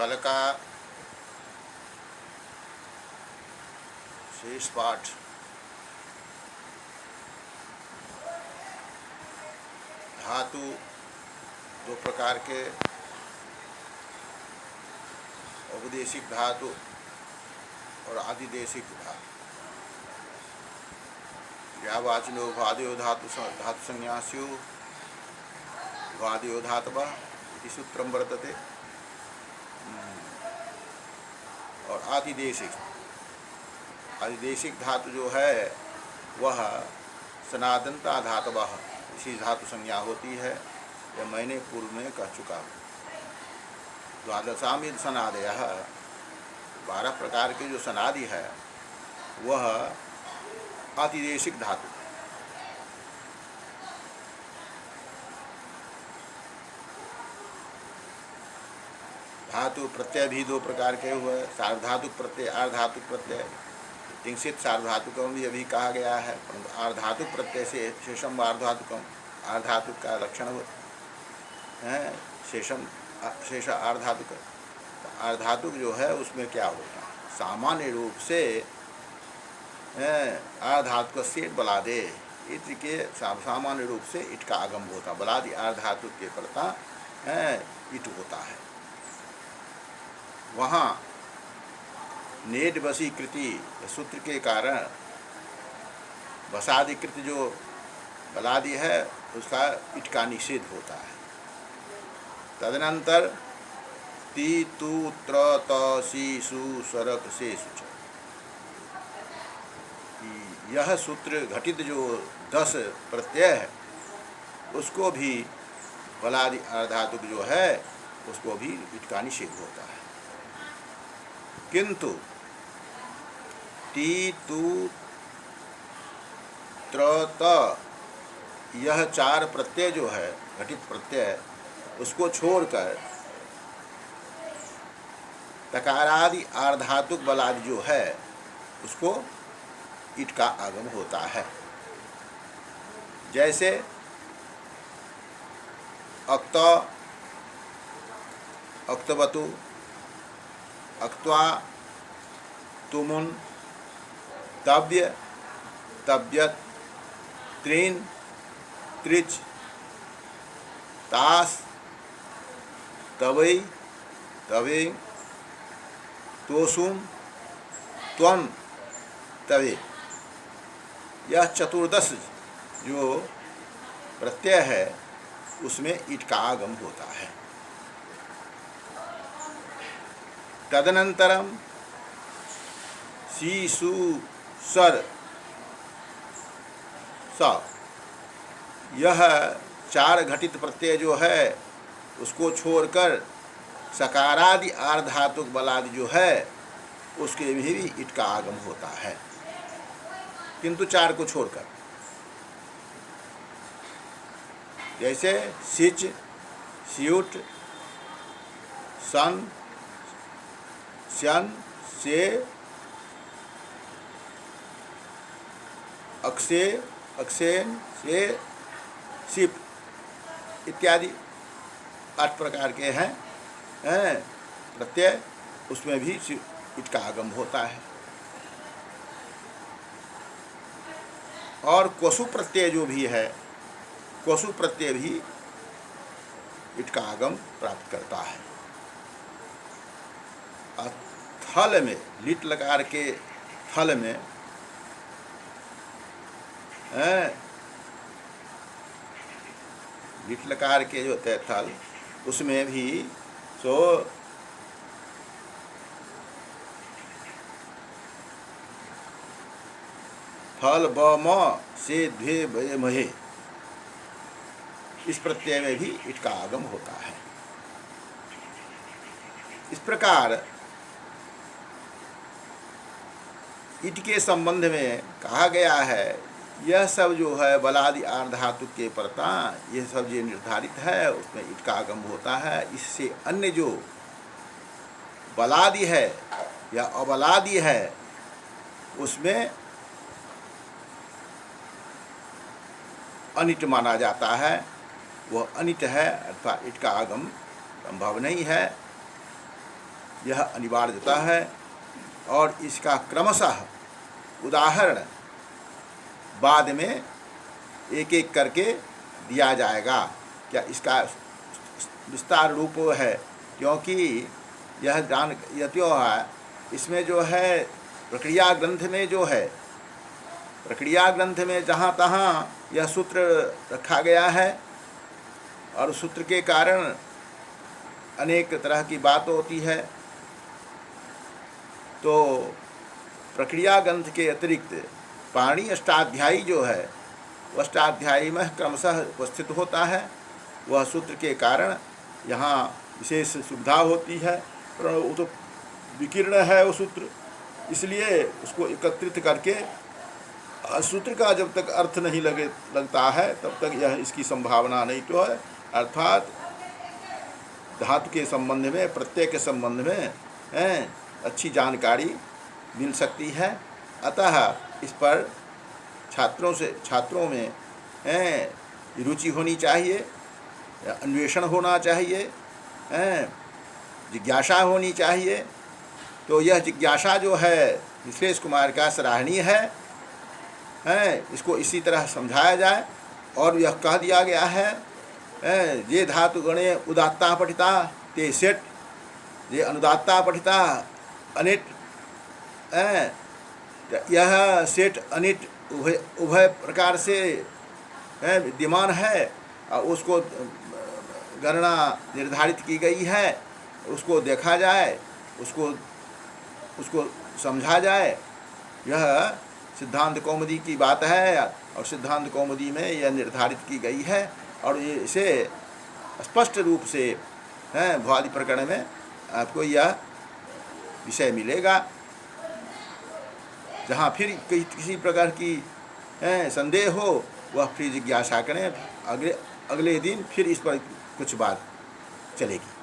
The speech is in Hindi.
कल का शेष पाठ धातु दो प्रकार के औपदेशिक धातु और आदिदेशिक धातु। व्यावाचनो वादयो धातु संज्ञास्यु वादयो धातवः इति सूत्रम वर्तते। और आदिदेशिक धातु जो है वह सनातनता धातवः इसी धातु संज्ञा होती है। यह मैंने पूर्व में कह चुका हूँ। द्वादशामिद सनादयः 12 प्रकार के जो सनादि है वह आदिदेशिक धातु। धातु प्रत्यय भी दो प्रकार के हुए, सार्वधातुक प्रत्यय, आर्धातुक प्रत्यय। तिंसित सार्वधातुकम भी अभी कहा गया है, परंतु आर्धातुक प्रत्यय से शेषम आर्धातुकम, आर्धातुक का लक्षण है शेष आर्धातुक। आर्धातुक जो है उसमें क्या होता है, सामान्य रूप से आर्धातुक से बलादे इत के सामान्य रूप से इट का आगम होता, बलादि आर्धातुक के परता इट होता है। वहाँ नेड वशीकृति सूत्र के कारण वसादिकृत जो बलादि है उसका इट का निषेध होता है। तदनंतर ती तु त्र त सी सु सरक से सुच, यह सूत्र घटित जो 10 प्रत्यय है उसको भी बलादि आर्धातुक जो है उसको भी इट का निषेध होता है। किंतु टी तु त्र त यह 4 प्रत्यय जो है घटित प्रत्यय उसको छोड़कर तकारादि आर्धातुक बलादि जो है उसको इट का आगम होता है। जैसे अक्त, अक्तवतु, अक्त्वा, तुमुन, तव्य, तव्यत, त्रीन, त्रिच, तास, तवई, तवे, तोसुम, त्वम, तवे। यह 14 जो प्रत्यय है उसमें इट का आगम होता है। तदनंतरम सी सु सर स, यह 4 घटित प्रत्यय जो है उसको छोड़कर सकारादि आर्धातुक बलादि जो है उसके भी इट का आगम होता है, किंतु 4 को छोड़कर। जैसे सिच, स्यूट, सन, शन, से, अक्षे, अक्षेन, से, सिप इत्यादि 8 प्रकार के हैं प्रत्यय, उसमें भी इट का आगम होता है। और कोसु प्रत्यय जो भी है, कोसु प्रत्यय भी इट का आगम प्राप्त करता है। थल में लिट लकार के थल में लिट लकार के जो होते हैं थल उसमें भी सो फल ब म से द्वे भय महे, इस प्रत्यय में भी इट का आगम होता है। इस प्रकार इट के संबंध में कहा गया है यह सब जो है बलादि आर्धातुक के परता यह सब जो निर्धारित है उसमें इट का आगम होता है। इससे अन्य जो बलादि है या अबलादि है उसमें अनिट माना जाता है, वह अनिट है अर्थात इट का आगम संभव नहीं है। यह अनिवार्यता है। और इसका क्रमशः उदाहरण बाद में एक एक करके दिया जाएगा। क्या इसका विस्तार रूप है, क्योंकि यह जो है इसमें जो है प्रक्रिया ग्रंथ में जो है, प्रक्रिया ग्रंथ में जहाँ तहाँ यह सूत्र रखा गया है और सूत्र के कारण अनेक तरह की बात होती है। तो प्रक्रिया ग्रंथ के अतिरिक्त पाणिनि अष्टाध्यायी जो है वह अष्टाध्यायी में क्रमशः उपस्थित होता है। वह सूत्र के कारण यहाँ विशेष सुविधा होती है। पर वो तो विकीर्ण है वो सूत्र, इसलिए उसको एकत्रित करके सूत्र का जब तक अर्थ नहीं लगता है तब तक यह इसकी संभावना नहीं तो है। अर्थात धातु के संबंध में, प्रत्यय के संबंध में अच्छी जानकारी मिल सकती है। अतः इस पर छात्रों में रुचि होनी चाहिए, अन्वेषण होना चाहिए, जिज्ञासा होनी चाहिए। तो यह जिज्ञासा जो है विश्वेश कुमार का सराहनीय है। इसको इसी तरह समझाया जाए। और यह कह दिया गया है ये धातु गणे उदात्ता पठिता ते सेठ, ये अनुदात्ता पठिता अनिट, यह सेठ अनिट उभय प्रकार से विद्यमान है। उसको गणना निर्धारित की गई है, उसको देखा जाए, उसको समझा जाए। यह सिद्धांत कौमुदी की बात है और सिद्धांत कौमुदी में यह निर्धारित की गई है। और ये इसे स्पष्ट रूप से भुआदि प्रकरण में आपको यह विषय मिलेगा। जहाँ फिर किसी प्रकार की संदेह हो वह फिर जिज्ञासा करें। अगले दिन फिर इस पर कुछ बात चलेगी।